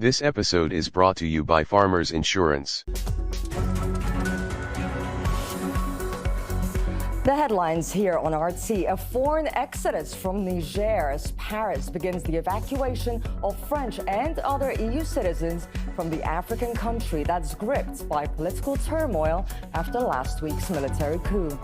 This episode is brought to you by Farmers Insurance. The headlines here on RT: a foreign exodus from Niger as Paris begins the evacuation of French and other EU citizens from the African country that's gripped by political turmoil after last week's military coup.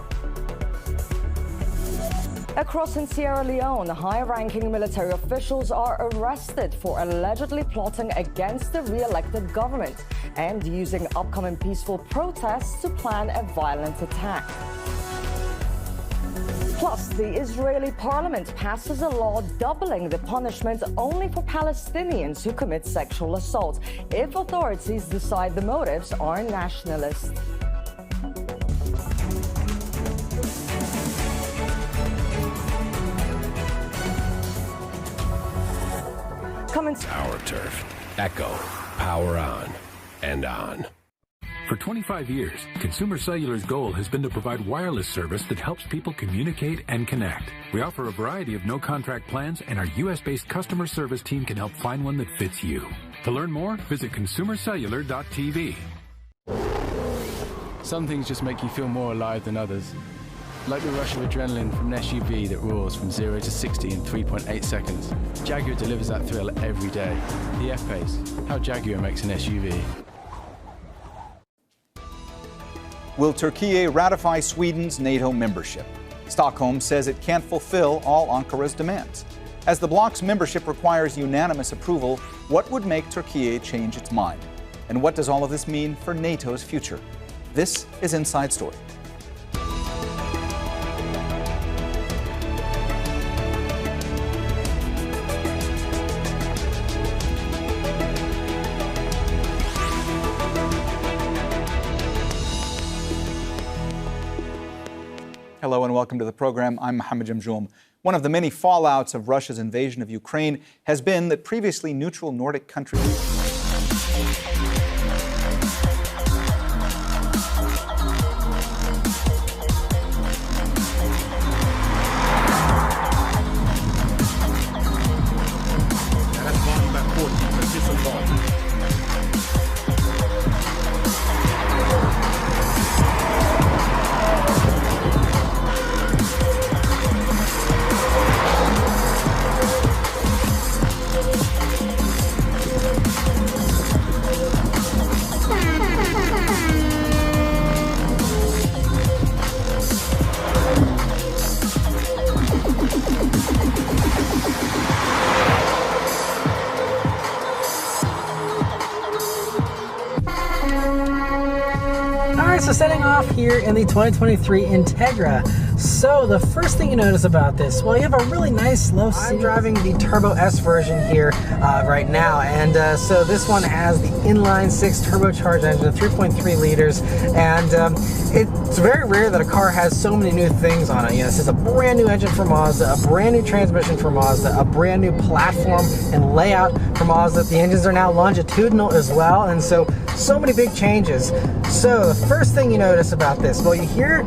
Across in Sierra Leone, high-ranking military officials are arrested for allegedly plotting against the re-elected government and using upcoming peaceful protests to plan a violent attack. Plus, the Israeli parliament passes a law doubling the punishment only for Palestinians who commit sexual assault if authorities decide the motives are nationalist. Our turf. Echo. Power on. And on. For 25 years, Consumer Cellular's goal has been to provide wireless service that helps people communicate and connect. We offer a variety of no-contract plans, and our U.S.-based customer service team can help find one that fits you. To learn more, visit consumercellular.tv. Some things just make you feel more alive than others. Like the rush of adrenaline from an SUV that roars from 0 to 60 in 3.8 seconds. Jaguar delivers that thrill every day. The F-Pace, how Jaguar makes an SUV. Will Turkey ratify Sweden's NATO membership? Stockholm says it can't fulfill all Ankara's demands. As the bloc's membership requires unanimous approval, what would make Turkey change its mind? And what does all of this mean for NATO's future? This is Inside Story. Hello and welcome to the program. I'm Mohammed Jamjoom. One of the many fallouts of Russia's invasion of Ukraine has been that previously neutral Nordic countries So setting off here in the 2023 Integra. So the first thing you notice about this, well, you have a really nice low seat. I'm driving the Turbo S version here right now, and so this one has the inline 6 turbocharged engine, 3.3 liters, and it's very rare that a car has so many new things on it. You know, this is a brand new engine for Mazda, a brand new transmission for Mazda, a brand new platform and layout for Mazda. The engines are now longitudinal as well, and so many big changes. So the first thing you notice about this, well, you hear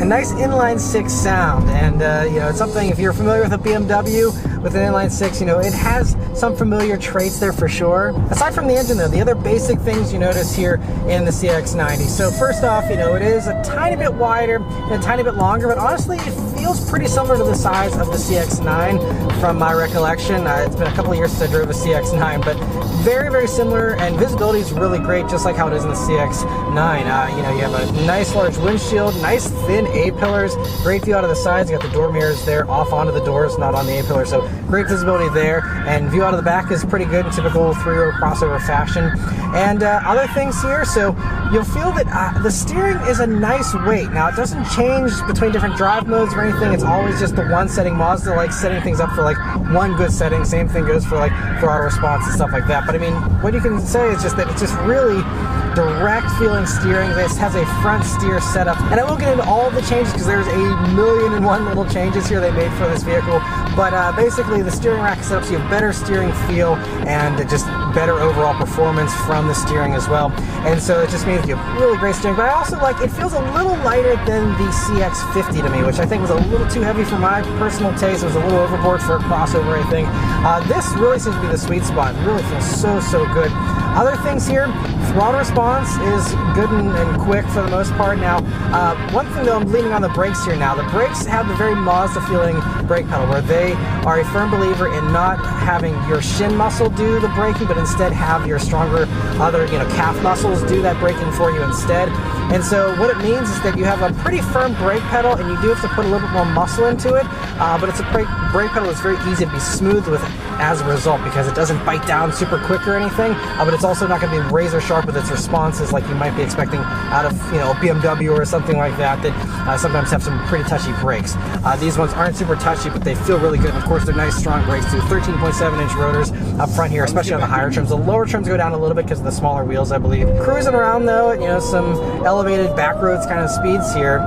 a nice inline 6 sound, and you know, it's something, if you're familiar with a BMW with an inline 6, you know, it has some familiar traits there for sure. Aside from the engine though, the other basic things you notice here in the CX-90. So first off, you know, it is a tiny bit wider and a tiny bit longer, but honestly it feels pretty similar to the size of the CX-9 from my recollection. It's been a couple of years since I drove a CX-9, but very, very similar, and visibility is really great, just like how it is in the CX-9. You know, you have a nice large windshield, nice thin A-pillars, great view out of the sides. You got the door mirrors there off onto the doors, not on the A-pillar, so great visibility there, and view out of the back is pretty good in typical three-row crossover fashion. And other things here, so you'll feel that the steering is a nice weight. Now, it doesn't change between different drive modes or anything. It's always just the one setting. Mazda likes setting things up for like one good setting. Same thing goes for like for auto response and stuff like that. But I mean, what you can say is just that it's just really direct feeling steering. This has a front steer setup, and I won't get into all of the changes because there's a million and one little changes here they made for this vehicle, but basically the steering rack setups, you have better steering feel and just better overall performance from the steering as well. And so it just means you have really great steering. But I also like, it feels a little lighter than the CX-50 to me, which I think was a little too heavy for my personal taste. It was a little overboard for a crossover, I think. This really seems to be the sweet spot. It really feels so good. Other things here, throttle response is good and quick for the most part. Now, one thing though, I'm leaning on the brakes here now. The brakes have the very Mazda feeling brake pedal, where they are a firm believer in not having your shin muscle do the braking, but instead have your stronger other, calf muscles do that braking for you instead. And so what it means is that you have a pretty firm brake pedal, and you do have to put a little bit more muscle into it, but it's a brake pedal that's very easy to be smooth with as a result, because it doesn't bite down super quick or anything, but it's also not going to be razor sharp with its responses like you might be expecting out of a BMW or something like that sometimes have some pretty touchy brakes. These ones aren't super touchy, but they feel really good. And of course, they're nice strong brakes too. 13.7-inch rotors up front here, especially on the higher trims. The lower trims go down a little bit because of the smaller wheels, I believe. Cruising around though, some elevated back roads kind of speeds here.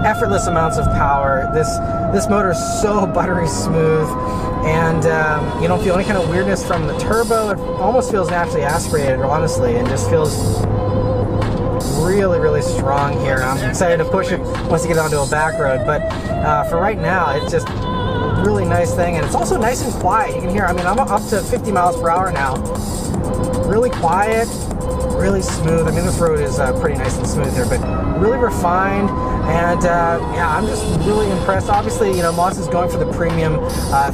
Effortless amounts of power. This motor is so buttery smooth, and you don't feel any kind of weirdness from the turbo. It almost feels naturally aspirated, honestly, and just feels really strong here. I'm excited to push it once you get onto a back road, but for right now, it's just a really nice thing, and it's also nice and quiet. You can hear, I'm up to 50 miles per hour now. Really quiet, really smooth. This road is pretty nice and smooth here, but really refined. And yeah, I'm just really impressed. Obviously, Mazda's going for the premium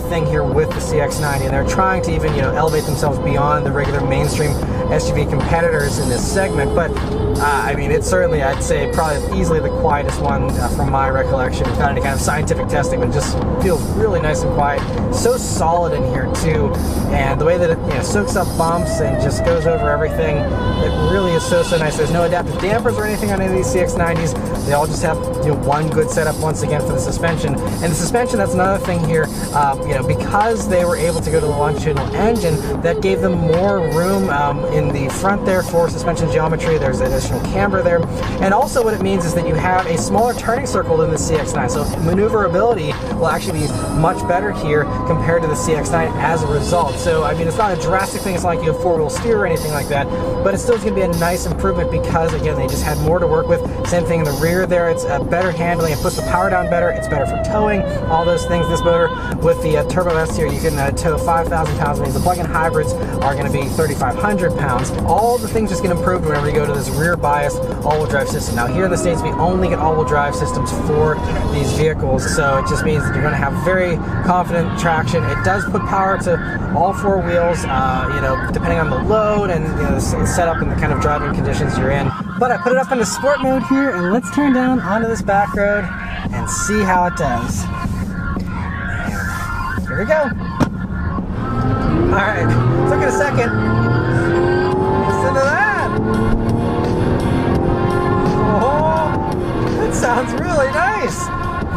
thing here with the CX-90, and they're trying to even, elevate themselves beyond the regular mainstream SUV competitors in this segment. But it's certainly, I'd say, probably easily the quietest one from my recollection, without any kind of scientific testing, but it just feels really nice and quiet. So solid in here too, and the way that it soaks up bumps and just goes over everything, it really is so nice. There's no adaptive dampers or anything on any of these CX-90s. They all just have one good setup once again for the suspension. And the suspension, that's another thing here, because they were able to go to the longitudinal engine, that gave them more room in the front there for suspension geometry. There's additional camber there. And also what it means is that you have a smaller turning circle than the CX-9. So maneuverability will actually be much better here compared to the CX-9 as a result. So, it's not a drastic thing. It's not like you have four-wheel steer or anything like that, but it still is going to be a nice improvement because, again, they just had more to work with. Same thing in the rear there. It's better handling. It puts the power down better. It's better for towing. All those things. This motor with the Turbo S here, you can tow 5,000 pounds. Means the plug-in hybrids are going to be 3,500 pounds. All the things just get improved whenever you go to this rear-biased all-wheel drive system. Now, here in the States, we only get all-wheel drive systems for these vehicles, so it just means that you're going to have very confident traction. It does put power to all four wheels, depending on the load and the setup and the kind of driving conditions you're in. But I put it up into sport mode here, and let's turn down onto this back road and see how it does. And here we go. Alright, took it a second. Listen to that! Oh, that sounds really nice!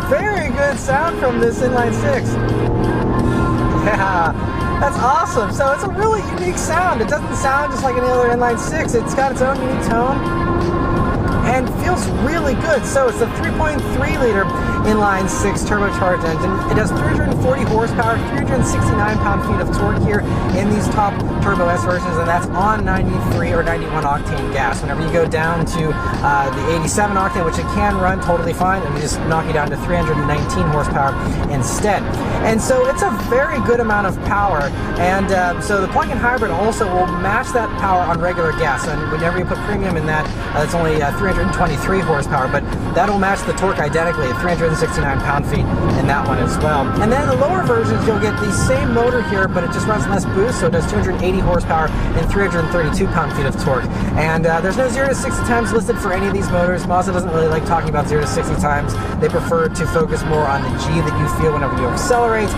Very good sound from this inline six. Yeah, that's awesome. So it's a really unique sound. It doesn't sound just like any other inline six. It's got its own unique tone and feels really good. So it's a 3.3 liter inline six turbocharged engine. It has 340 horsepower, 369 pound-feet of torque here in these top Turbo S versions, and that's on 93 or 91 octane gas. Whenever you go down to the 87 octane, which it can run totally fine, and we just knock you down to 319 horsepower instead. And so it's a very good amount of power, and so the plug-in hybrid also will match that power on regular gas. And whenever you put premium in that, it's only 323 horsepower, but that'll match the torque identically at 369 pound-feet in that one as well. And then in the lower versions, you'll get the same motor here, but it just runs less boost, so it does 280 horsepower and 332 pound-feet of torque. And there's no 0 to 60 times listed for any of these motors. Mazda doesn't really like talking about 0 to 60 times. They prefer to focus more on the G that you feel whenever you accelerate.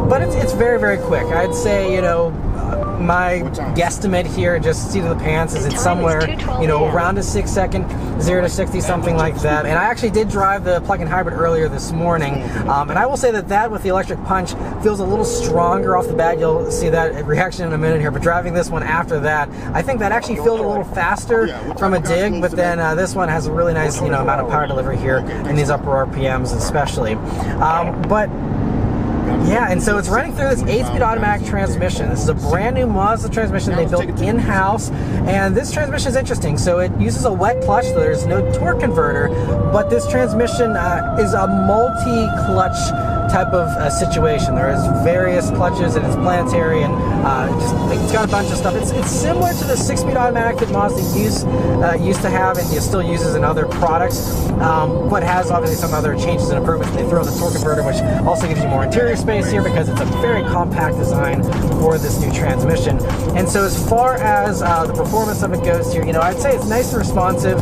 But it's very, very quick. I'd say, my guesstimate here, just seat of the pants, is it's somewhere, around a 6 second, 0 to 60, something like that. And I actually did drive the plug-in hybrid earlier this morning, and I will say that with the electric punch feels a little stronger off the bat. You'll see that reaction in a minute here, but driving this one after that, I think that actually feels a little faster from a dig, but then this one has a really nice, amount of power delivery here in these upper RPMs especially. But Yeah, and so it's running through this 8-speed automatic transmission. This is a brand new Mazda transmission they built in-house, and this transmission is interesting. So it uses a wet clutch, so there's no torque converter, but this transmission is a multi-clutch type of situation. There is various clutches and it's planetary, and it's got a bunch of stuff. It's similar to the 6-speed automatic that Mazda used to have and still uses in other products, but has obviously some other changes and improvements. They throw the torque converter, which also gives you more interior space here because it's a very compact design for this new transmission. And so as far as the performance of it goes here, I'd say it's nice and responsive.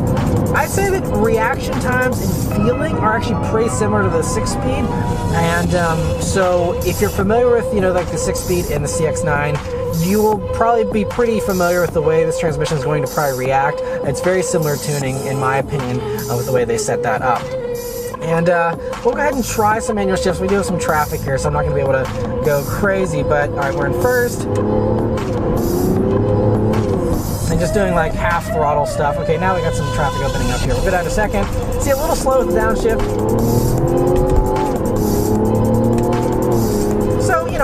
I'd say that reaction times and feeling are actually pretty similar to the 6-speed. And so if you're familiar with, like the 6-speed and the CX-9, you will probably be pretty familiar with the way this transmission is going to probably react. It's very similar tuning, in my opinion, with the way they set that up. And we'll go ahead and try some manual shifts. We do have some traffic here, so I'm not going to be able to go crazy. But, all right, we're in first. And just doing like half throttle stuff. Okay, now we got some traffic opening up here. We'll go down to second. See, a little slow with the downshift.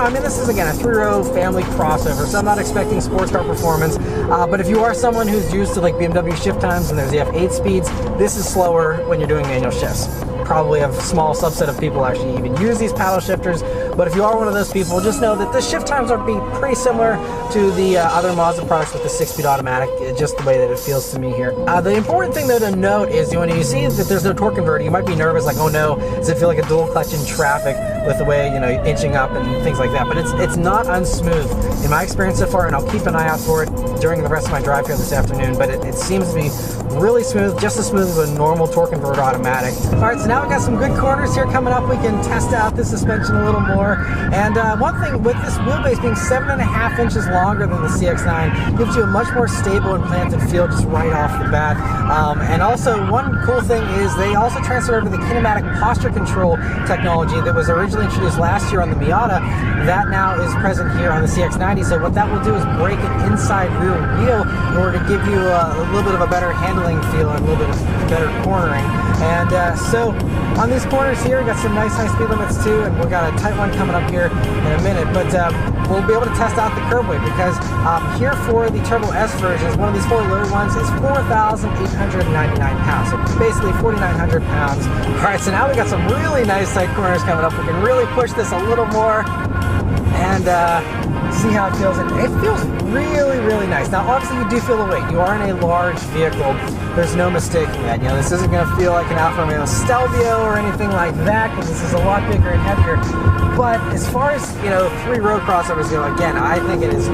This is, again, a 3-row family crossover, so I'm not expecting sports car performance. But if you are someone who's used to like BMW shift times and there's the F8 speeds, this is slower when you're doing manual shifts. Probably a small subset of people actually even use these paddle shifters, but if you are one of those people, just know that the shift times are pretty similar to the other Mazda products with the 6-speed automatic, just the way that it feels to me here. The important thing though to note is when you see that there's no torque converter, you might be nervous, like, oh no, does it feel like a dual clutch in traffic with the way, inching up and things like that, but it's not unsmooth in my experience so far, and I'll keep an eye out for it during the rest of my drive here this afternoon, but it seems to be really smooth, just as smooth as a normal torque converter automatic. All right, so now we've got some good corners here coming up. We can test out the suspension a little more. And one thing with this wheelbase being 7.5 inches longer than the CX-9 gives you a much more stable and planted feel just right off the bat. And also one cool thing is they also transferred over the kinematic posture control technology that was originally introduced last year on the Miata. That now is present here on the CX-90. So what that will do is break an inside rear wheel in order to give you a little bit of a better handling feel and a little bit of better cornering. And so on these corners here, we got some nice high speed limits too, and we've got a tight one coming up here in a minute. But we'll be able to test out the curb weight because here for the Turbo S versions, one of these fully loaded ones is 4,899 pounds, so basically 4,900 pounds. All right, so now we got some really nice tight corners coming up. We can really push this a little more and see how it feels. It feels really, really nice. Now, obviously, you do feel the weight. You are in a large vehicle. There's no mistaking that. This isn't going to feel like an Alfa Romeo Stelvio or anything like that because this is a lot bigger and heavier. But as far as 3-row crossovers go, again, I think it is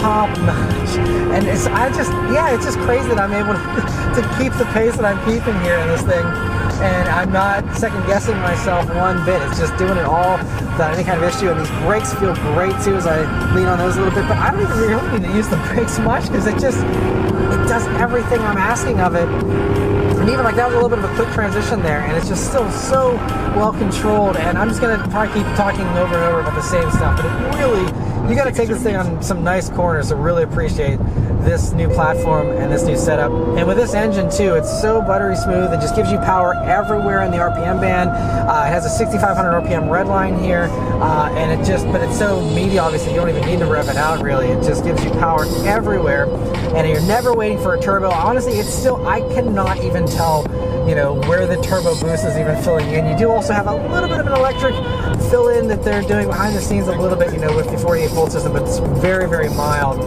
top notch. And it's just crazy that I'm able to keep the pace that I'm keeping here in this thing. And I'm not second guessing myself one bit. It's just doing it all without any kind of issue. And these brakes feel great too as I lean on those a little bit. But I don't even really need to use the brakes much because it does everything I'm asking of it. And even like that was a little bit of a quick transition there, and it's just still so well controlled. And I'm just gonna probably keep talking over and over about the same stuff, but it really, you got to take this thing on some nice corners to really appreciate this new platform and this new setup. And with this engine too, it's so buttery smooth. It just gives you power everywhere in the RPM band. It has a 6,500 RPM red line here, and but it's so meaty. Obviously, you don't even need to rev it out really. It just gives you power everywhere, and you're never waiting for a turbo. Honestly, it's still, I cannot even tell, where the turbo boost is even filling in. You do also have a little bit of an electric fill-in that they're doing behind the scenes a little bit, with the 48-volt system, but it's very, very mild.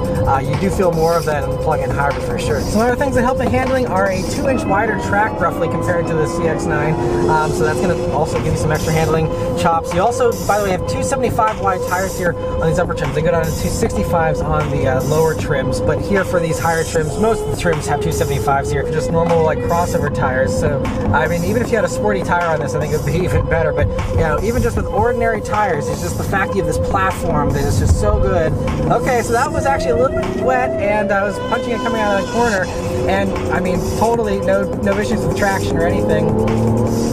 You do feel more of that in the plug-in hybrid for sure. Some other things that help the handling are a 2-inch wider track, roughly, compared to the CX-9. So that's going to also give you some extra handling chops. You also, by the way, have 275 wide tires here on these upper trims. They go down to 265s on the lower trims, but here for these higher trims, most of the trims have 275s here, just normal like crossover tires. So I mean, even if you had a sporty tire on this, I think it would be even better. But even just with ordinary tires, it's just the fact that you have this platform that is just so good. Okay, so that was actually a little bit wet, and I was punching it coming out of the corner, and I mean, totally no issues with traction or anything.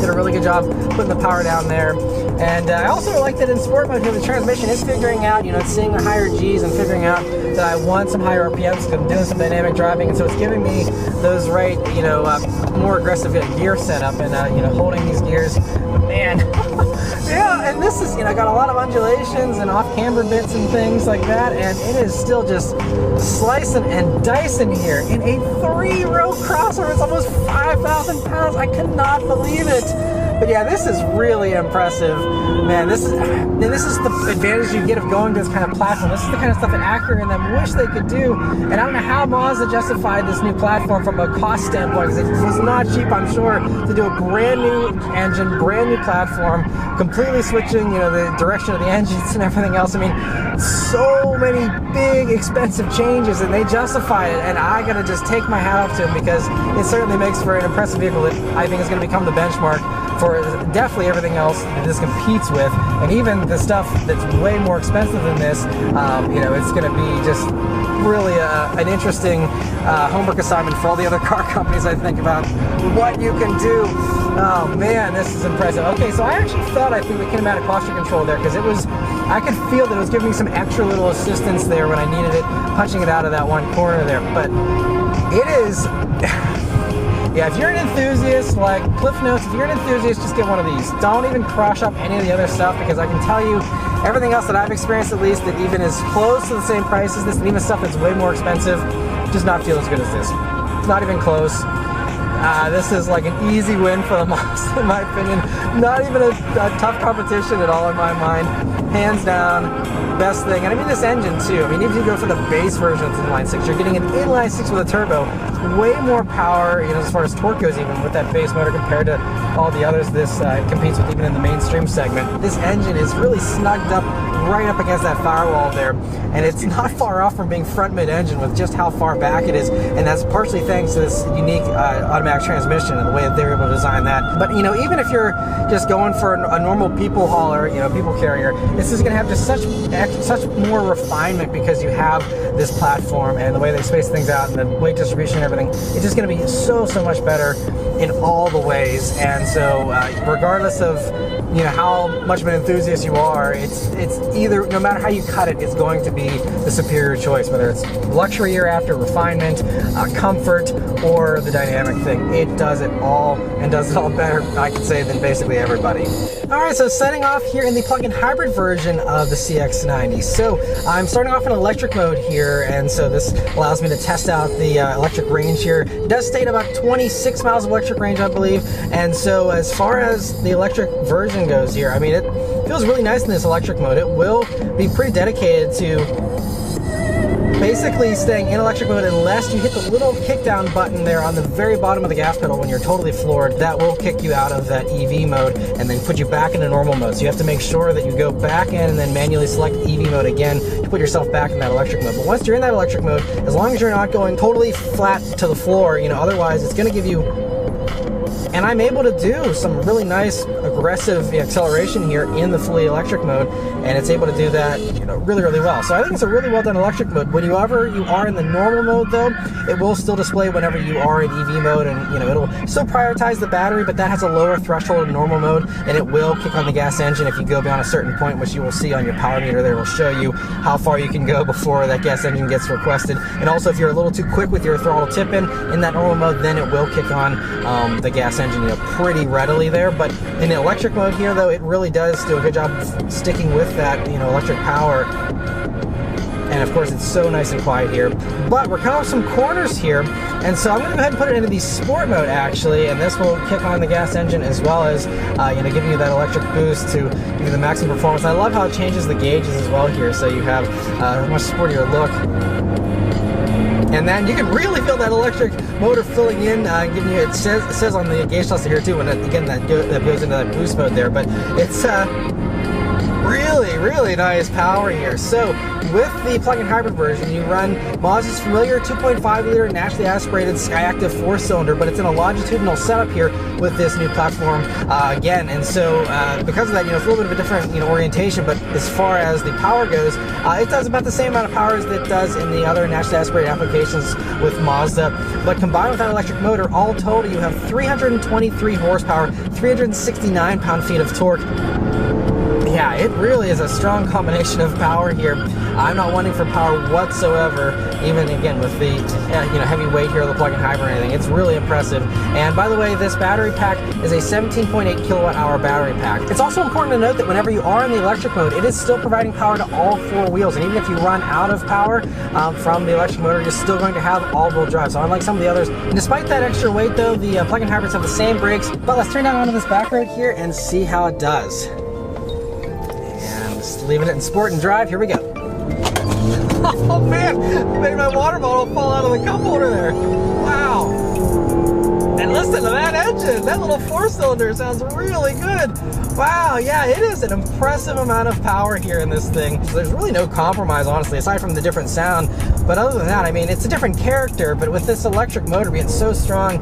Did a really good job putting the power down there. And I also like that in sport mode here, the transmission is figuring out, it's seeing the higher G's and figuring out that I want some higher RPMs because I'm doing some dynamic driving, and so it's giving me those right, more aggressive gear setup and, holding these gears. Man, yeah, and this is, got a lot of undulations and off-camber bits and things like that, and it is still just slicing and dicing here in a 3-row crossover. It's almost 5,000 pounds. I could not believe it. But yeah, this is really impressive, man. This is the advantage you get of going to this kind of platform. This is the kind of stuff that Acura and them wish they could do. And I don't know how Mazda justified this new platform from a cost standpoint, because it was not cheap, I'm sure, to do a brand new engine, brand new platform, completely switching, the direction of the engines and everything else. I mean, so many big, expensive changes, and they justified it. And I gotta just take my hat off to them, because it certainly makes for an impressive vehicle that I think is going to become the benchmark for definitely everything else that this competes with, and even the stuff that's way more expensive than this. It's going to be just really an interesting homework assignment for all the other car companies, I think, about what you can do. Oh man, this is impressive. Okay, so I actually felt, I think, the kinematic posture control there, because I could feel that it was giving me some extra little assistance there when I needed it, punching it out of that one corner there. But it is... Yeah, if you're an enthusiast, like Cliff Notes, if you're an enthusiast, just get one of these. Don't even crush up any of the other stuff, because I can tell you, everything else that I've experienced, at least, that even is close to the same price as this, and even stuff that's way more expensive, does not feel as good as this. It's not even close. This is like an easy win for the Mazda, in my opinion. Not even a tough competition at all in my mind. Hands down, best thing. And I mean, this engine too. I mean, if you go for the base version of the inline 6, you're getting an inline 6 with a turbo. Way more power, as far as torque goes, even with that base motor compared to all the others this competes with, even in the mainstream segment. This engine is really snugged up right up against that firewall there, and it's not far off from being front mid-engine with just how far back it is, and that's partially thanks to this unique automatic transmission and the way that they're able to design that. But even if you're just going for a normal people hauler, people carrier, this is going to have just such more refinement, because you have this platform and the way they space things out and the weight distribution and everything. It's just going to be so much better in all the ways. And so regardless of how much of an enthusiast you are, it's either, no matter how you cut it, it's going to be the superior choice, whether it's luxury year after, refinement, comfort, or the dynamic thing. It does it all, and does it all better, I could say, than basically everybody. Alright, so setting off here in the plug-in hybrid version of the CX-90. So I'm starting off in electric mode here, and so this allows me to test out the electric range here. It does state about 26 miles of electric range, I believe, and so as far as the electric version goes here, I mean, it feels really nice in this electric mode. It will be pretty dedicated to basically staying in electric mode unless you hit the little kick down button there on the very bottom of the gas pedal when you're totally floored. That will kick you out of that EV mode and then put you back into normal mode. So you have to make sure that you go back in and then manually select EV mode again to put yourself back in that electric mode. But once you're in that electric mode, as long as you're not going totally flat to the floor, otherwise it's going to give you... And I'm able to do some really nice aggressive acceleration here in the fully electric mode, and it's able to do that really well. So I think it's a really well done electric mode. Whenever you are in the normal mode though, it will still display whenever you are in EV mode, and it'll still prioritize the battery, but that has a lower threshold in normal mode, and it will kick on the gas engine if you go beyond a certain point, which you will see on your power meter there. It will show you how far you can go before that gas engine gets requested. And also, if you're a little too quick with your throttle tip in that normal mode, then it will kick on the gas engine pretty readily there. But in the electric mode here though, it really does do a good job of sticking with that electric power. And of course it's so nice and quiet here. But we're coming up some corners here, and so I'm going to go ahead and put it into the sport mode actually, and this will kick on the gas engine as well as giving you that electric boost to give you the maximum performance. I love how it changes the gauges as well here, so you have a much sportier look. And then you can really feel that electric motor filling in, giving you, it says on the gauge cluster here too, when again that goes into that boost mode there, but it's really nice power here. So with the plug-in hybrid version, you run Mazda's familiar 2.5 liter naturally aspirated Skyactiv 4-cylinder, but it's in a longitudinal setup here with this new platform again. And so because of that, it's a little bit of a different orientation, but as far as the power goes, it does about the same amount of power as it does in the other naturally aspirated applications with Mazda. But combined with that electric motor, all total you have 323 horsepower, 369 pound-feet of torque. Yeah, it really is a strong combination of power here. I'm not wanting for power whatsoever, even again with the heavy weight here of the plug-in hybrid and everything. It's really impressive. And by the way, this battery pack is a 17.8 kilowatt hour battery pack. It's also important to note that whenever you are in the electric mode, it is still providing power to all four wheels. And even if you run out of power from the electric motor, you're still going to have all-wheel drive. So unlike some of the others, and despite that extra weight though, the plug-in hybrids have the same brakes. But let's turn down onto this back road here and see how it does. And just leaving it in sport and drive, here we go. Oh man, made my water bottle fall out of the cup holder there. Wow. And listen to that engine. That little 4-cylinder sounds really good. Wow, yeah, it is an impressive amount of power here in this thing. So there's really no compromise, honestly, aside from the different sound. But other than that, I mean, it's a different character, but with this electric motor being so strong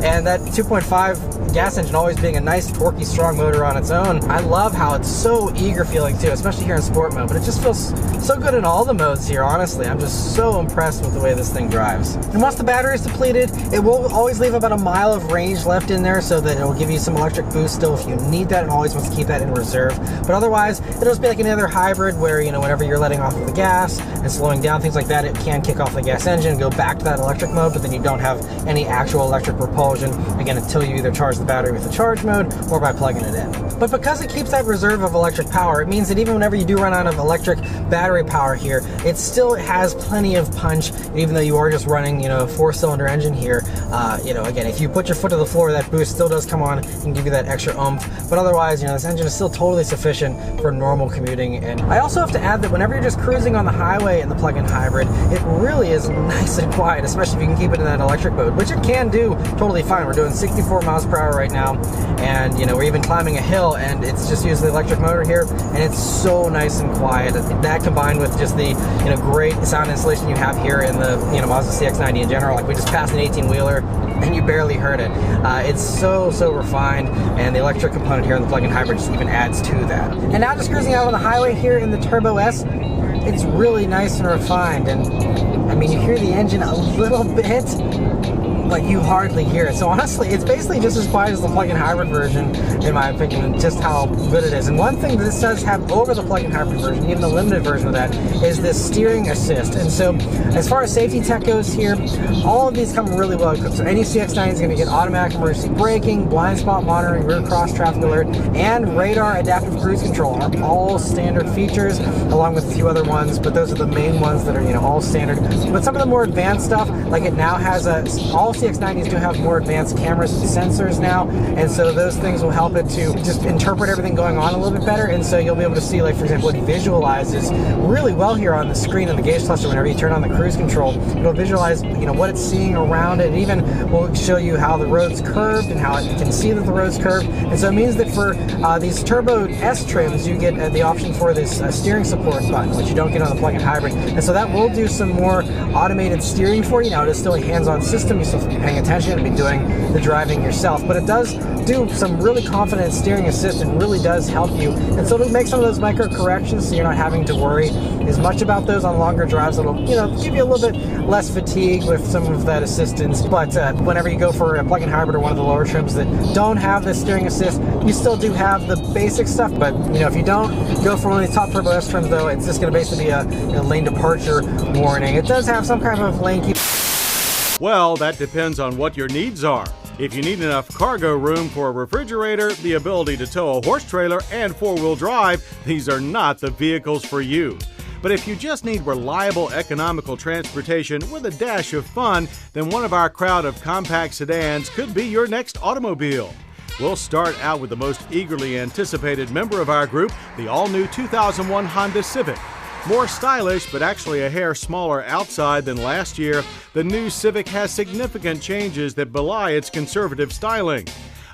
and that 2.5 gas engine always being a nice, torquey, strong motor on its own, I love how it's so eager feeling too, especially here in sport mode. But it just feels so good in all the modes here, honestly. I'm just so impressed with the way this thing drives. And once the battery is depleted, it will always leave about a mile of range left in there, so that it will give you some electric boost still if you need that, and always wants to keep that in reserve. But otherwise, it'll just be like any other hybrid where, whenever you're letting off of the gas and slowing down, things like that, it can kick off the gas engine, go back to that electric mode, but then you don't have any actual electric propulsion, again, until you either charge the battery with the charge mode or by plugging it in. But because it keeps that reserve of electric power, it means that even whenever you do run out of electric battery power here, it still has plenty of punch, even though you are just running, a 4-cylinder engine here. Again, if you put your foot to the floor, that boost still does come on and give you that extra oomph. But otherwise, this engine is still totally sufficient for normal commuting. And I also have to add that whenever you're just cruising on the highway in the plug-in hybrid, it really is nice and quiet, especially if you can keep it in that electric mode, which it can do totally fine. We're doing 64 miles per hour right now, and we're even climbing a hill, and it's just using the electric motor here, and it's so nice and quiet. That combined with just the great sound insulation you have here in the Mazda CX-90 in general, like we just passed an 18-wheeler and you barely heard it. It's so refined, and the electric component here in the plug-in hybrid just even adds to that. And now just cruising out on the highway here in the Turbo S, it's really nice and refined, and I mean, you hear the engine a little bit, but you hardly hear it. So honestly, it's basically just as quiet as the plug-in hybrid version, in my opinion, and just how good it is. And one thing that this does have over the plug-in hybrid version, even the limited version of that, is this steering assist. And so as far as safety tech goes here, all of these come really well equipped. So any CX-90 is going to get automatic emergency braking, blind spot monitoring, rear cross traffic alert, and radar adaptive cruise control are all standard features, along with a few other ones, but those are the main ones that are all standard. But some of the more advanced stuff, like it now has all CX-90s do have more advanced cameras and sensors now, and so those things will help it to just interpret everything going on a little bit better. And so you'll be able to see, like, for example, it visualizes really well here on the screen of the gauge cluster. Whenever you turn on the cruise control, it'll visualize what it's seeing around it. It even will show you how the road's curved and how it can see that the road's curved. And so it means that for these Turbo S trims, you get the option for this steering support button, which you don't get on the plug-in hybrid. And so that will do some more automated steering for you. Now, it is still a hands-on system. You still have to be paying attention and be doing the driving yourself, but it does do some really confident steering assist and really does help you. And so it'll make some of those micro corrections, so you're not having to worry as much about those on longer drives. It'll give you a little bit less fatigue with some of that assistance. But whenever you go for a plug-in hybrid or one of the lower trims that don't have the steering assist, you still do have the basic stuff. But if you don't go for one of these top Turbo S trims, though, it's just going to basically be a lane departure warning. It does have some kind of lane keep. Well, that depends on what your needs are. If you need enough cargo room for a refrigerator, the ability to tow a horse trailer, and four-wheel drive, these are not the vehicles for you. But if you just need reliable, economical transportation with a dash of fun, then one of our crowd of compact sedans could be your next automobile. We'll start out with the most eagerly anticipated member of our group, the all-new 2001 Honda Civic. More stylish, but actually a hair smaller outside than last year, the new Civic has significant changes that belie its conservative styling.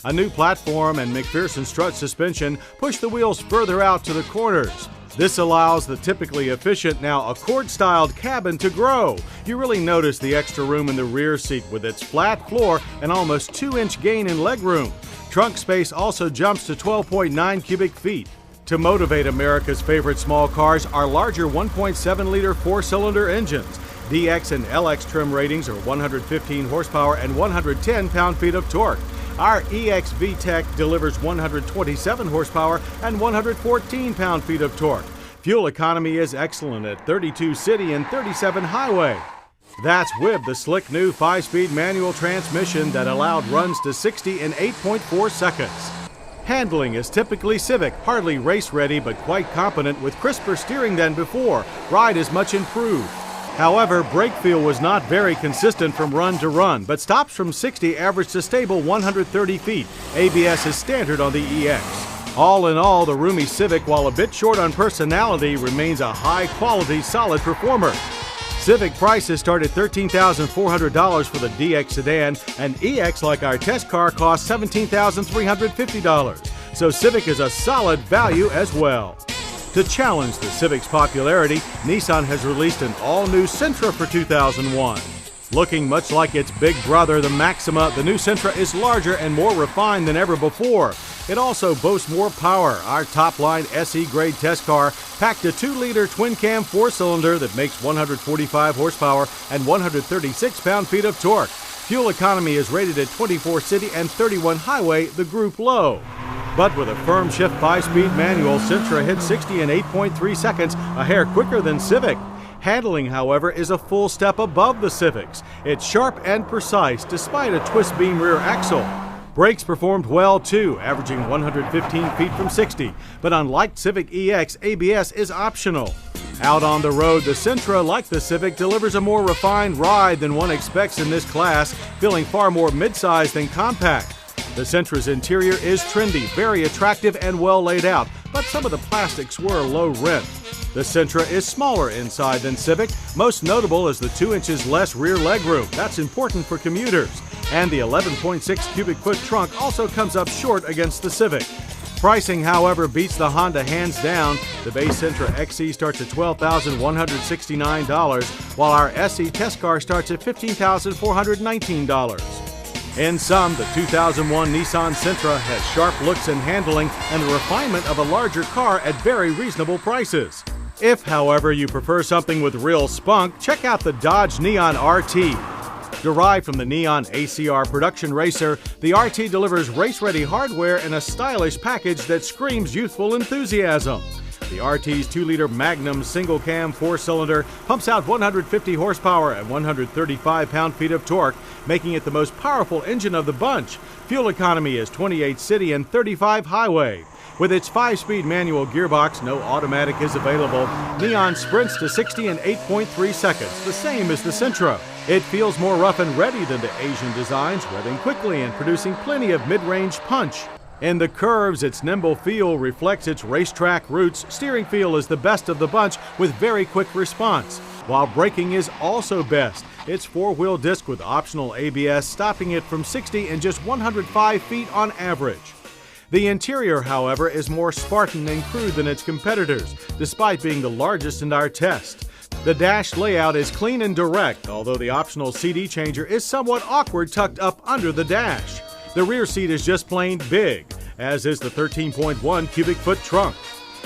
A new platform and McPherson strut suspension push the wheels further out to the corners. This allows the typically efficient, now Accord-styled cabin to grow. You really notice the extra room in the rear seat with its flat floor and almost 2-inch gain in legroom. Trunk space also jumps to 12.9 cubic feet. To motivate America's favorite small cars are larger 1.7-liter 4-cylinder engines. DX and LX trim ratings are 115 horsepower and 110 pound-feet of torque. Our EX VTEC delivers 127 horsepower and 114 pound-feet of torque. Fuel economy is excellent at 32 city and 37 highway. That's with the slick new 5-speed manual transmission that allowed runs to 60 in 8.4 seconds. Handling is typically Civic, hardly race-ready but quite competent with crisper steering than before. Ride is much improved. However, brake feel was not very consistent from run to run, but stops from 60 averaged a stable 130 feet. ABS is standard on the EX. All in all, the roomy Civic, while a bit short on personality, remains a high-quality, solid performer. Civic prices start at $13,400 for the DX sedan, and EX, like our test car, costs $17,350. So Civic is a solid value as well. To challenge the Civic's popularity, Nissan has released an all-new Sentra for 2001. Looking much like its big brother, the Maxima, the new Sentra is larger and more refined than ever before. It also boasts more power. Our top-line SE-grade test car packed a 2-liter twin-cam 4-cylinder that makes 145 horsepower and 136 pound-feet of torque. Fuel economy is rated at 24 city and 31 highway, the Group Low. But with a firm shift 5-speed manual, Sentra hits 60 in 8.3 seconds, a hair quicker than Civic. Handling, however, is a full step above the Civic's. It's sharp and precise despite a twist beam rear axle. Brakes performed well too, averaging 115 feet from 60, but unlike Civic EX, ABS is optional. Out on the road, the Sentra, like the Civic, delivers a more refined ride than one expects in this class, feeling far more mid-size than compact. The Sentra's interior is trendy, very attractive, and well laid out, but some of the plastics were low rent. The Sentra is smaller inside than Civic. Most notable is the 2 inches less rear legroom. That's important for commuters. And the 11.6 cubic foot trunk also comes up short against the Civic. Pricing, however, beats the Honda hands down. The base Sentra XE starts at $12,169, while our SE test car starts at $15,419. In sum, the 2001 Nissan Sentra has sharp looks and handling and the refinement of a larger car at very reasonable prices. If, however, you prefer something with real spunk, check out the Dodge Neon RT. Derived from the Neon ACR production racer, the RT delivers race-ready hardware and a stylish package that screams youthful enthusiasm. The RT's 2-liter Magnum single-cam 4-cylinder pumps out 150 horsepower and 135 pound-feet of torque, making it the most powerful engine of the bunch. Fuel economy is 28 city and 35 highway. With its 5-speed manual gearbox, no automatic is available. Neon sprints to 60 in 8.3 seconds, the same as the Sentra. It feels more rough and ready than the Asian designs, revving quickly and producing plenty of mid-range punch. In the curves, its nimble feel reflects its racetrack roots. Steering feel is the best of the bunch with very quick response, while braking is also best. It's 4-wheel disc with optional ABS, stopping it from 60 in just 105 feet on average. The interior, however, is more Spartan and crude than its competitors, despite being the largest in our test. The dash layout is clean and direct, although the optional CD changer is somewhat awkward tucked up under the dash. The rear seat is just plain big, as is the 13.1 cubic foot trunk.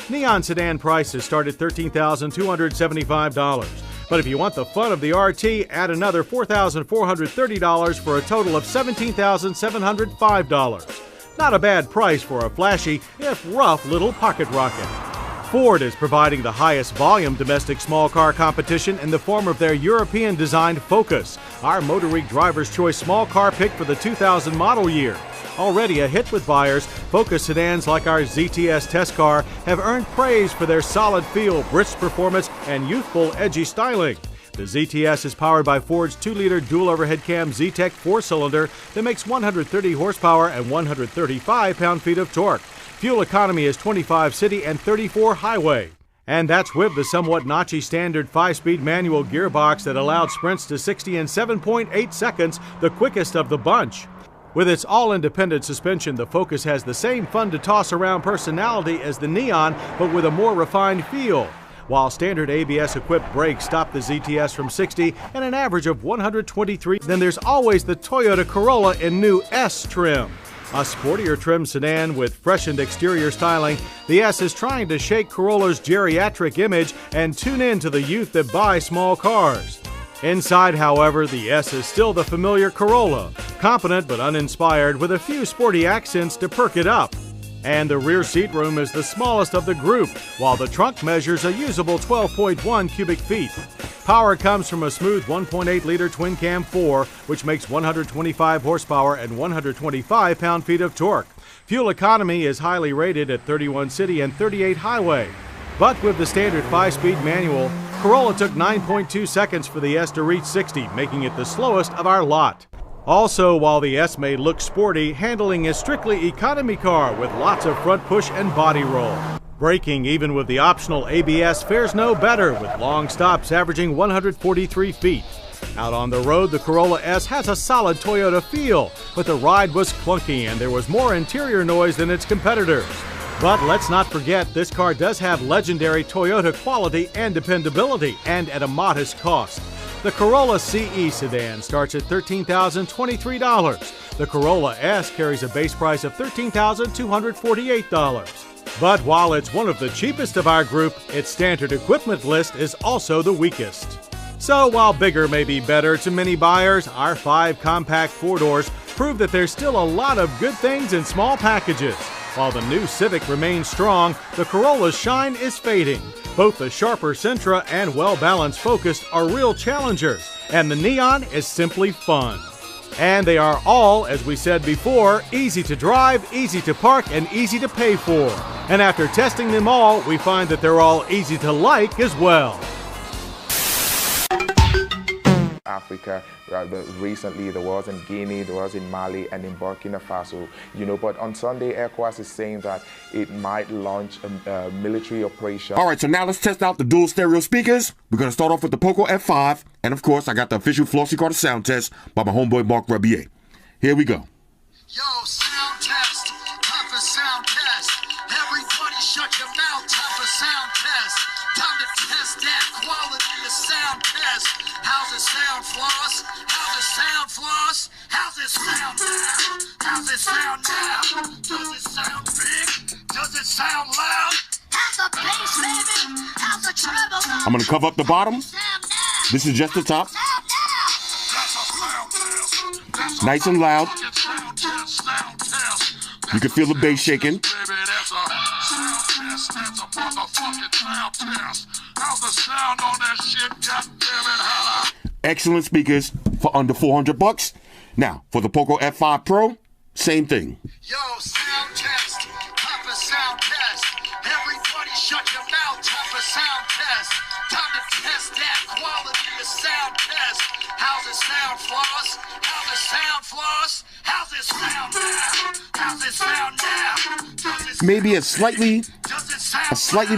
Neon sedan prices start at $13,275. But if you want the fun of the RT, add another $4,430 for a total of $17,705. Not a bad price for a flashy, if rough, little pocket rocket. Ford is providing the highest volume domestic small car competition in the form of their European-designed Focus, our Motor Week Driver's Choice small car pick for the 2000 model year. Already a hit with buyers, Focus sedans like our ZTS test car have earned praise for their solid feel, brisk performance, and youthful, edgy styling. The ZTS is powered by Ford's 2-liter dual overhead cam Zetec 4-cylinder that makes 130 horsepower and 135 pound-feet of torque. Fuel economy is 25 city and 34 highway. And that's with the somewhat notchy standard 5-speed manual gearbox that allowed sprints to 60 in 7.8 seconds, the quickest of the bunch. With its all-independent suspension, the Focus has the same fun-to-toss-around personality as the Neon, but with a more refined feel. While standard ABS-equipped brakes stop the ZTS from 60 and an average of 123, then there's always the Toyota Corolla in new S trim. A sportier trim sedan with freshened exterior styling, the S is trying to shake Corolla's geriatric image and tune in to the youth that buy small cars. Inside, however, the S is still the familiar Corolla, competent but uninspired with a few sporty accents to perk it up. And the rear seat room is the smallest of the group, while the trunk measures a usable 12.1 cubic feet. Power comes from a smooth 1.8-liter twin-cam 4, which makes 125 horsepower and 125 pound-feet of torque. Fuel economy is highly rated at 31 city and 38 highway. But with the standard 5-speed manual, Corolla took 9.2 seconds for the S to reach 60, making it the slowest of our lot. Also, while the S may look sporty, handling is strictly economy car with lots of front push and body roll. Braking, even with the optional ABS, fares no better, with long stops averaging 143 feet. Out on the road, the Corolla S has a solid Toyota feel, but the ride was clunky and there was more interior noise than its competitors. But let's not forget, this car does have legendary Toyota quality and dependability, and at a modest cost. The Corolla CE sedan starts at $13,023. The Corolla S carries a base price of $13,248. But while it's one of the cheapest of our group, its standard equipment list is also the weakest. So while bigger may be better to many buyers, our 5 compact 4-doors prove that there's still a lot of good things in small packages. While the new Civic remains strong, the Corolla's shine is fading. Both the sharper Sentra and well-balanced Focus are real challengers, and the Neon is simply fun. And they are all, as we said before, easy to drive, easy to park, and easy to pay for. And after testing them all, we find that they're all easy to like as well. Africa, recently there was in Guinea, there was in Mali, and in Burkina Faso, but on Sunday, ECOWAS is saying that it might launch a military operation. All right, so now let's test out the dual stereo speakers. We're going to start off with the Poco F5, and of course, I got the official Flossie Carter sound test by my homeboy Mark Rebier. Here we go. Yo, sound test, time for sound test. Everybody shut your mouth, time for sound test. Time to test that quality of sound test. How's it sound, Floss? How's it sound, Floss? How's it sound now? How's it sound now? Does it sound big? Does it sound loud? How's the bass, baby? How's the treble? I'm going to cover up the bottom. This is just the top. Nice and loud. You can feel the bass shaking. Excellent speakers for under $400. Now, for the Poco F5 Pro, same thing. Yo, sound test, time for sound test. Everybody shut your mouth, time for sound test. Time to test that quality of sound test. How's it sound, Floss? How's it sound, Floss? How's it sound now? How's it sound now? Maybe a slightly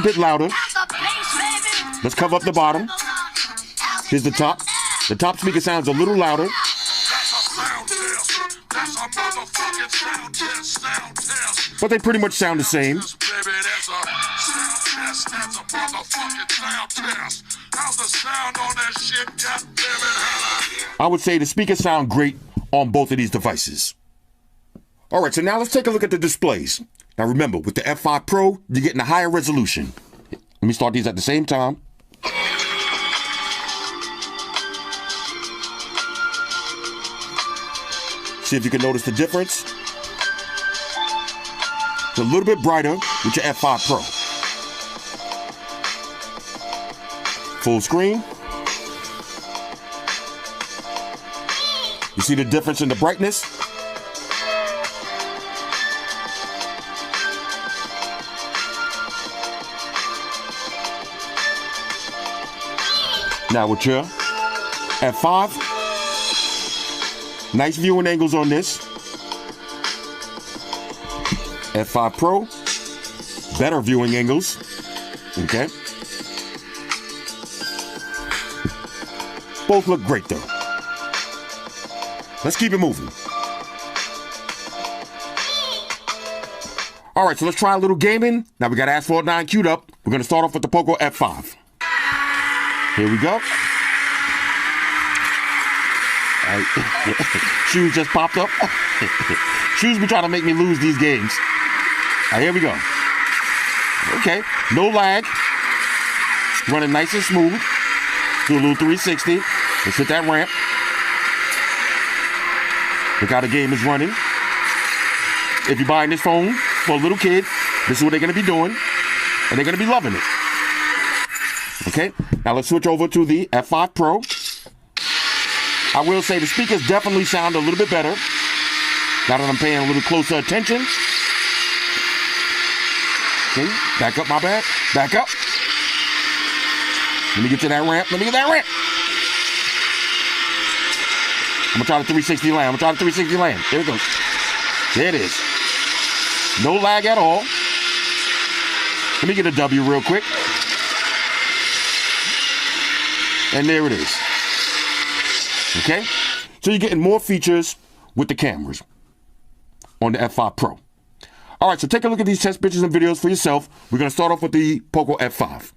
bit louder. Let's cover up the bottom. Here's the top. The top speaker sounds a little louder. But they pretty much sound the same. I would say the speakers sound great on both of these devices. All right, so now let's take a look at the displays. Now remember, with the F5 Pro, you're getting a higher resolution. Let me start these at the same time. See if you can notice the difference. It's a little bit brighter with your F5 Pro. Full screen. You see the difference in the brightness? Now with your F5, nice viewing angles on this. F5 Pro, better viewing angles. Okay. Both look great though. Let's keep it moving. All right, so let's try a little gaming. Now we got Asphalt 9 queued up. We're gonna start off with the Poco F5. Here we go. Shoes just popped up. Shoes be trying to make me lose these games. All right, here we go. Okay, no lag. Running nice and smooth. Do a little 360. Let's hit that ramp. Look how the game is running. If you're buying this phone, for a little kid, this is what they're going to be doing, and they're going to be loving it. Okay, now let's switch over to the F5 Pro. I will say the speakers definitely sound a little bit better now that I'm paying a little closer attention. Okay, back up, my bad. Back up. Let me get to that ramp. Let me get that ramp. I'm going to try the 360 land. I'm going to try the 360 land. There it goes. There it is. No lag at all. Let me get a W real quick. And there it is. Okay? So you're getting more features with the cameras on the F5 Pro. All right, so take a look at these test pictures and videos for yourself. We're going to start off with the Poco F5.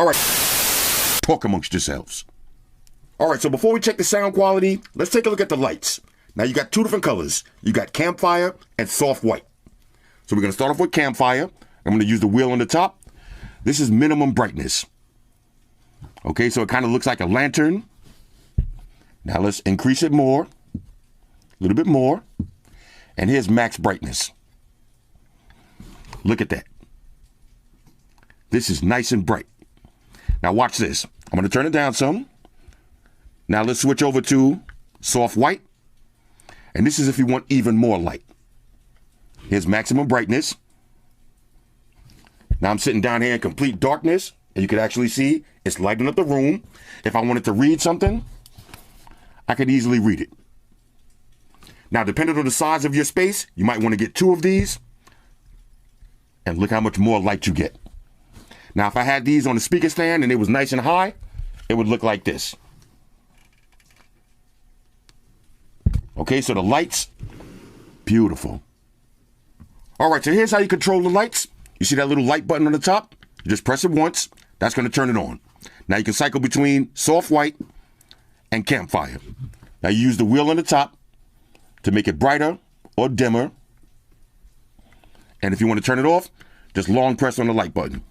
All right, talk amongst yourselves. All right, so before we check the sound quality, let's take a look at the lights. Now, you got two different colors. You got campfire and soft white. So we're going to start off with campfire. I'm going to use the wheel on the top. This is minimum brightness. Okay, so it kind of looks like a lantern. Now let's increase it more, a little bit more. And here's max brightness. Look at that. This is nice and bright. Now watch this. I'm going to turn it down some. Now let's switch over to soft white. And this is if you want even more light. Here's maximum brightness. Now I'm sitting down here in complete darkness, and you can actually see it's lighting up the room. If I wanted to read something, I could easily read it. Now, depending on the size of your space, you might want to get two of these, and look how much more light you get. Now, if I had these on the speaker stand and it was nice and high, it would look like this. Okay, so the lights, beautiful. All right, so here's how you control the lights. You see that little light button on the top? You just press it once. That's going to turn it on. Now you can cycle between soft white and campfire. Now you use the wheel on the top to make it brighter or dimmer. And if you want to turn it off, just long press on the light button.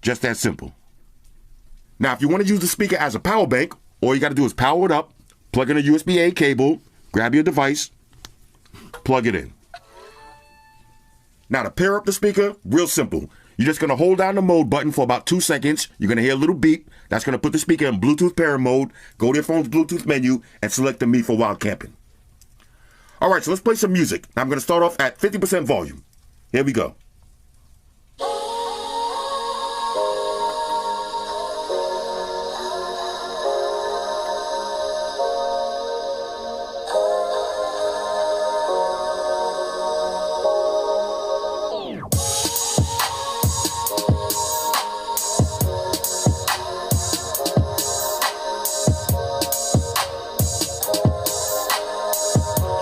Just that simple. Now, if you want to use the speaker as a power bank, all you got to do is power it up, plug in a USB-A cable, grab your device, plug it in. Now, to pair up the speaker, real simple. You're just going to hold down the mode button for about 2 seconds. You're going to hear a little beep. That's going to put the speaker in Bluetooth pairing mode. Go to your phone's Bluetooth menu and select the Me for Wild Camping. All right, so let's play some music. Now, I'm going to start off at 50% volume. Here we go.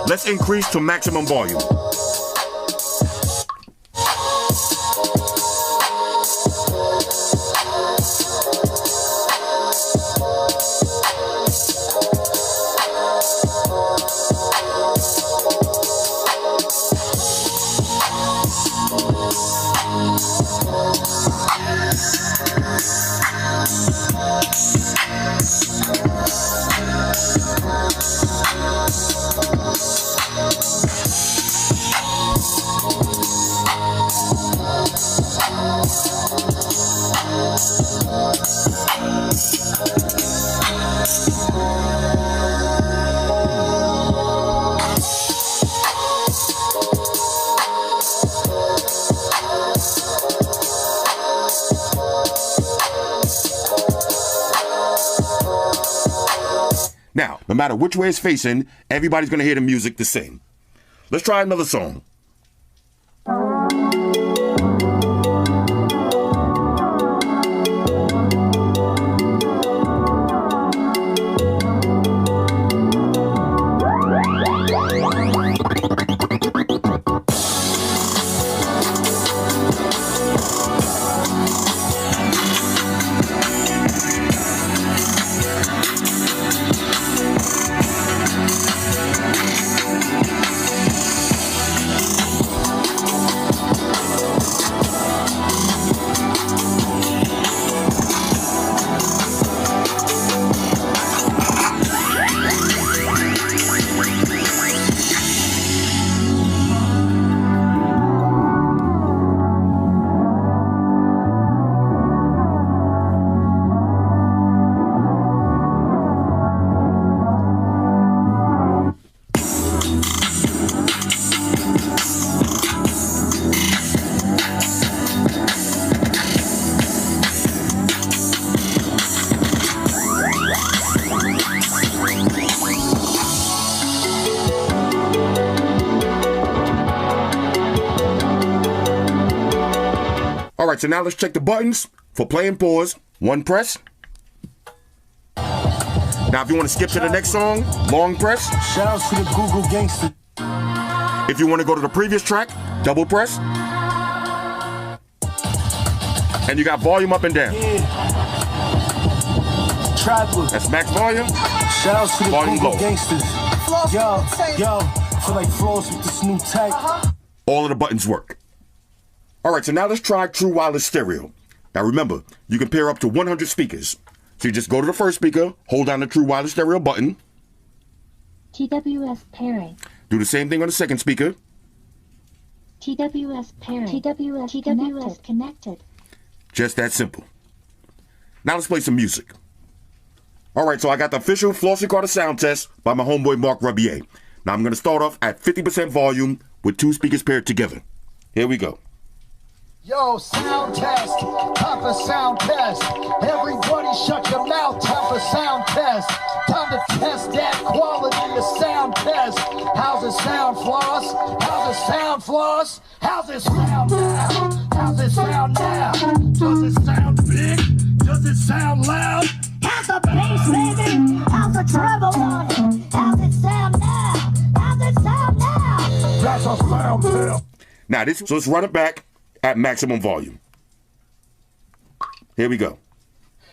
Let's increase to maximum volume. Now, no matter which way it's facing, everybody's going to hear the music the same. Let's try another song. All right, so now let's check the buttons for play and pause. One press. Now, if you want to skip to the next song, long press. Shout out to the Google Gangster. If you want to go to the previous track, double press. And you got volume up and down. Trapper. That's max volume. Shout out to the Volume Google low. gangsters. Yo, feel like floss with this new tech. All of the buttons work. All right, so now let's try true wireless stereo. Now remember, you can pair up to 100 speakers. So you just go to the first speaker, hold down the true wireless stereo button. TWS pairing. Do the same thing on the second speaker. TWS pairing. TWS connected. Just that simple. Now let's play some music. All right, so I got the official Floss Recorder sound test by my homeboy Mark Rubier. Now I'm going to start off at 50% volume with 2 speakers paired together. Here we go. Yo, sound test, time for sound test. Everybody shut your mouth, time for sound test. Time to test that quality of sound test. How's it sound, Floss? How's it sound, Floss? How's it sound now? How's it sound now? Does it sound big? Does it sound loud? How's the bass, baby? How's the treble on it? How's it sound now? How's it sound now? That's a sound test. Now so let's run it back at maximum volume. Here we go.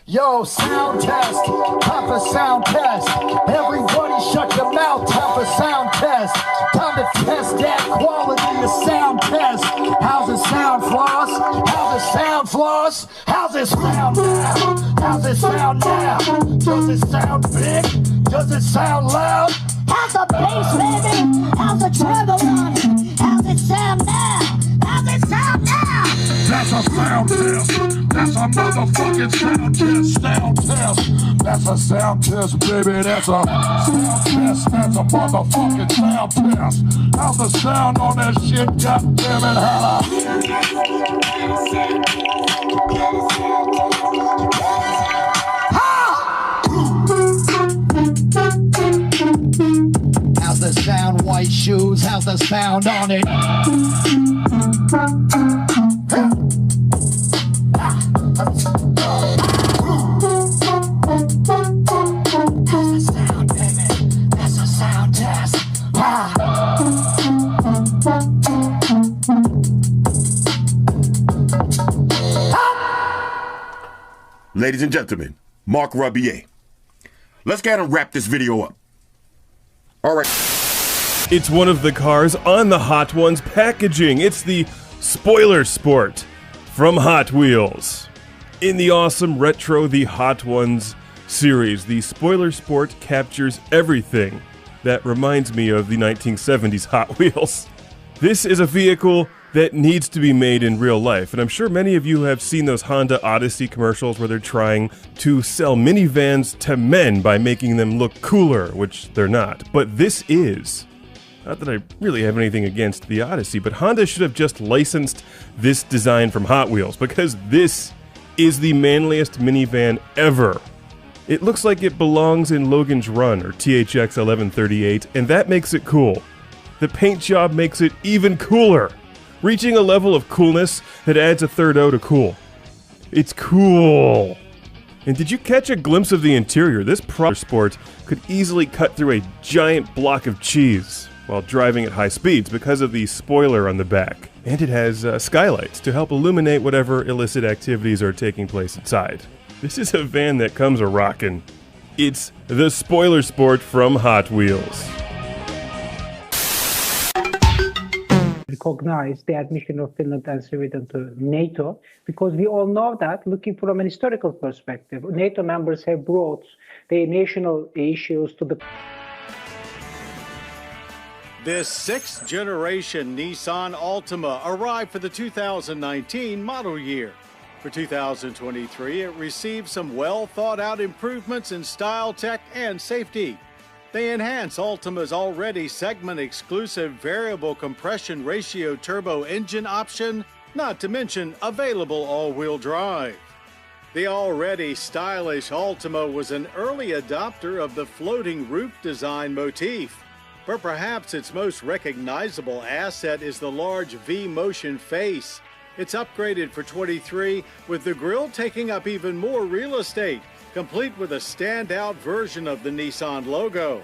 Yo, sound test, time for sound test. Everybody shut your mouth, time for sound test. Time to test that quality of sound test. How's it sound, Floss? How's it sound, Floss? How's it sound now? How's it sound now? Does it sound big? Does it sound loud? How's the bass, baby? How's the treble on it? How's it sound now? How's it sound now? That's a sound test. That's a motherfucking sound test. Sound test. That's a sound test, baby. That's a sound test. That's a motherfucking sound test. How's the sound on that shit? God damn it, holla. How's the sound, white shoes? How's the sound on it? Ladies and gentlemen, Mark Rubier. Let's get and wrap this video up. All right. It's one of the cars on the Hot Ones packaging. It's the Spoiler Sport from Hot Wheels. In the awesome retro The Hot Ones series, the Spoiler Sport captures everything that reminds me of the 1970s Hot Wheels. This is a vehicle that needs to be made in real life, and I'm sure many of you have seen those Honda Odyssey commercials where they're trying to sell minivans to men by making them look cooler, which they're not. But this is. Not that I really have anything against the Odyssey, but Honda should have just licensed this design from Hot Wheels, because this is the manliest minivan ever. It looks like it belongs in Logan's Run or THX 1138, and that makes it cool. The paint job makes it even cooler, reaching a level of coolness that adds a third O to cool. It's cool. And did you catch a glimpse of the interior? This Sport could easily cut through a giant block of cheese while driving at high speeds because of the spoiler on the back. And it has skylights to help illuminate whatever illicit activities are taking place inside. This is a van that comes a-rockin'. It's the Spoiler Sport from Hot Wheels. Recognize the admission of Finland and Sweden to NATO, because we all know that, looking from an historical perspective, NATO members have brought their national issues to the... This 6th generation Nissan Altima arrived for the 2019 model year. For 2023, it received some well thought out improvements in style, tech, and safety. They enhance Altima's already segment-exclusive variable compression ratio turbo engine option, not to mention available all-wheel drive. The already stylish Altima was an early adopter of the floating roof design motif, but perhaps its most recognizable asset is the large V-motion face. It's upgraded for 23, with the grille taking up even more real estate, complete with a standout version of the Nissan logo.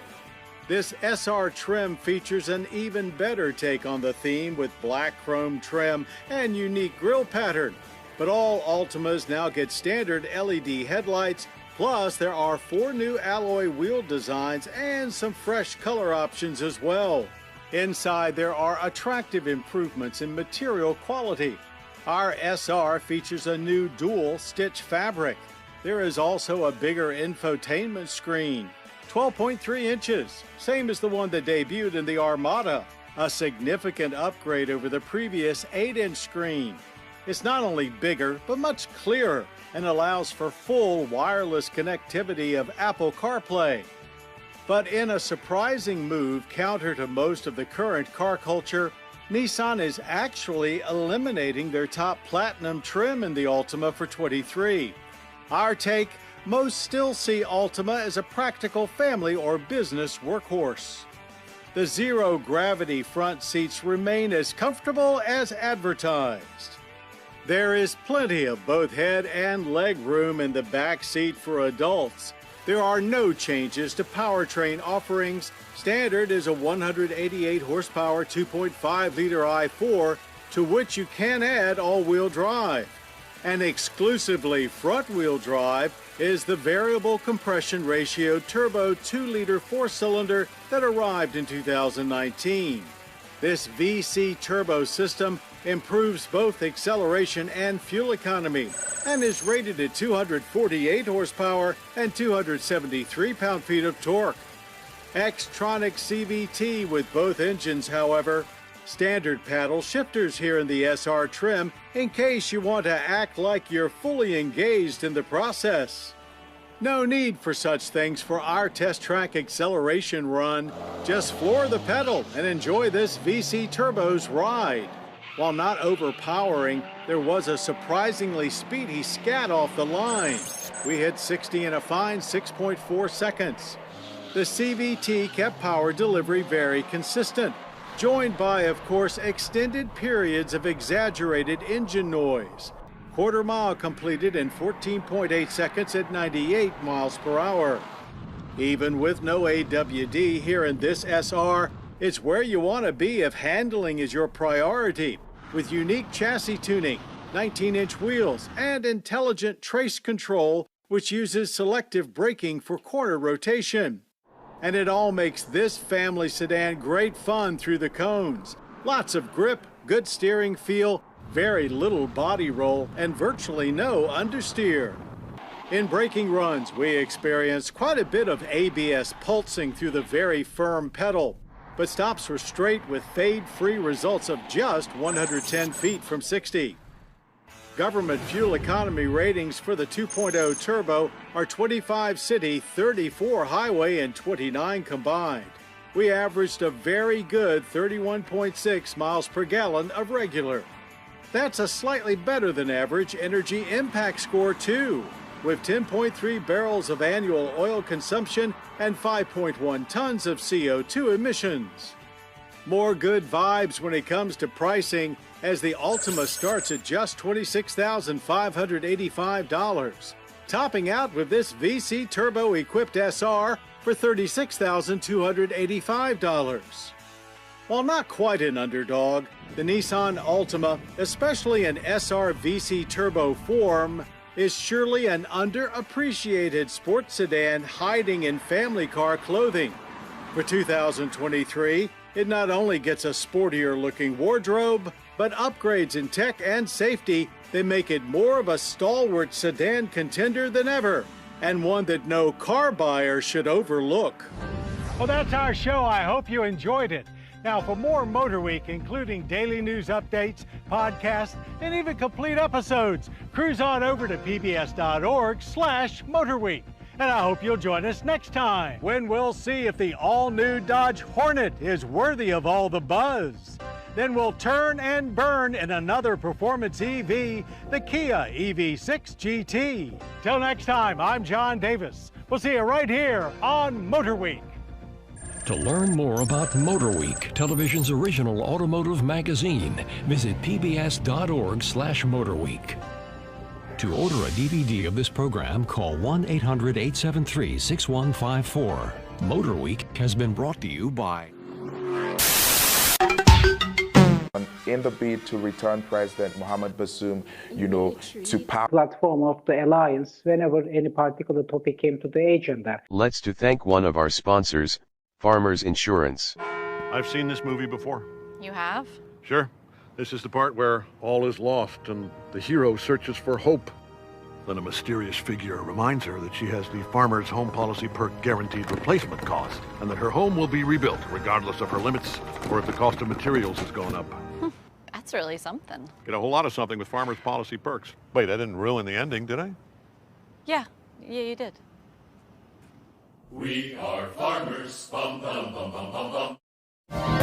This SR trim features an even better take on the theme with black chrome trim and unique grille pattern. But all Altimas now get standard LED headlights, plus there are 4 new alloy wheel designs and some fresh color options as well. Inside there are attractive improvements in material quality. Our SR features a new dual stitch fabric. There is also a bigger infotainment screen, 12.3 inches, same as the one that debuted in the Armada, a significant upgrade over the previous 8-inch screen. It's not only bigger, but much clearer and allows for full wireless connectivity of Apple CarPlay. But in a surprising move counter to most of the current car culture, Nissan is actually eliminating their top platinum trim in the Altima for 23. Our take, most still see Altima as a practical family or business workhorse. The zero-gravity front seats remain as comfortable as advertised. There is plenty of both head and leg room in the back seat for adults. There are no changes to powertrain offerings. Standard is a 188 horsepower 2.5-liter i4, to which you can add all-wheel drive. And exclusively front-wheel drive is the variable compression ratio turbo 2-liter 4-cylinder that arrived in 2019. This VC turbo system improves both acceleration and fuel economy and is rated at 248 horsepower and 273 pound-feet of torque. Xtronic CVT with both engines, however. Standard paddle shifters here in the SR trim in case you want to act like you're fully engaged in the process. No need for such things for our test track acceleration run. Just floor the pedal and enjoy this VC Turbo's ride. While not overpowering, there was a surprisingly speedy scat off the line. We hit 60 in a fine 6.4 seconds. The CVT kept power delivery very consistent, joined by, of course, extended periods of exaggerated engine noise. Quarter mile completed in 14.8 seconds at 98 miles per hour. Even with no AWD here in this SR, it's where you want to be if handling is your priority, with unique chassis tuning, 19-inch wheels, and intelligent trace control, which uses selective braking for corner rotation. And it all makes this family sedan great fun through the cones. Lots of grip, good steering feel, very little body roll, and virtually no understeer. In braking runs, we experienced quite a bit of ABS pulsing through the very firm pedal, but stops were straight with fade-free results of just 110 feet from 60. Government fuel economy ratings for the 2.0 turbo are 25 city, 34 highway, and 29 combined. We averaged a very good 31.6 miles per gallon of regular. That's a slightly better than average energy impact score too, with 10.3 barrels of annual oil consumption and 5.1 tons of CO2 emissions. More good vibes when it comes to pricing, as the Altima starts at just $26,585, topping out with this VC turbo-equipped SR for $36,285. While not quite an underdog, the Nissan Altima, especially in SR VC turbo form, is surely an underappreciated sports sedan hiding in family car clothing. For 2023, it not only gets a sportier looking wardrobe, but upgrades in tech and safety that make it more of a stalwart sedan contender than ever, and one that no car buyer should overlook. Well, that's our show. I hope you enjoyed it. Now, for more Motor Week, including daily news updates, podcasts, and even complete episodes, cruise on over to pbs.org/motorweek. And I hope you'll join us next time, when we'll see if the all-new Dodge Hornet is worthy of all the buzz. Then we'll turn and burn in another performance EV, the Kia EV6 GT. Till next time, I'm John Davis. We'll see you right here on Motor Week. To learn more about Motor Week, television's original automotive magazine, visit pbs.org/motorweek. To order a DVD of this program, call 1-800-873-6154. Motor Week has been brought to you by in the bid to return President Mohamed Bazoum, you know, to power. Platform of the alliance whenever any particular topic came to the agenda. Let's to thank one of our sponsors, Farmers Insurance. I've seen this movie before. You have? Sure. This is the part where all is lost and the hero searches for hope. Then a mysterious figure reminds her that she has the Farmer's Home Policy Perk guaranteed replacement cost, and that her home will be rebuilt regardless of her limits or if the cost of materials has gone up. That's really something. Get a whole lot of something with Farmer's Policy Perks. Wait, I didn't ruin the ending, did I? Yeah, you did. We are farmers. Bum, bum, bum, bum, bum, bum.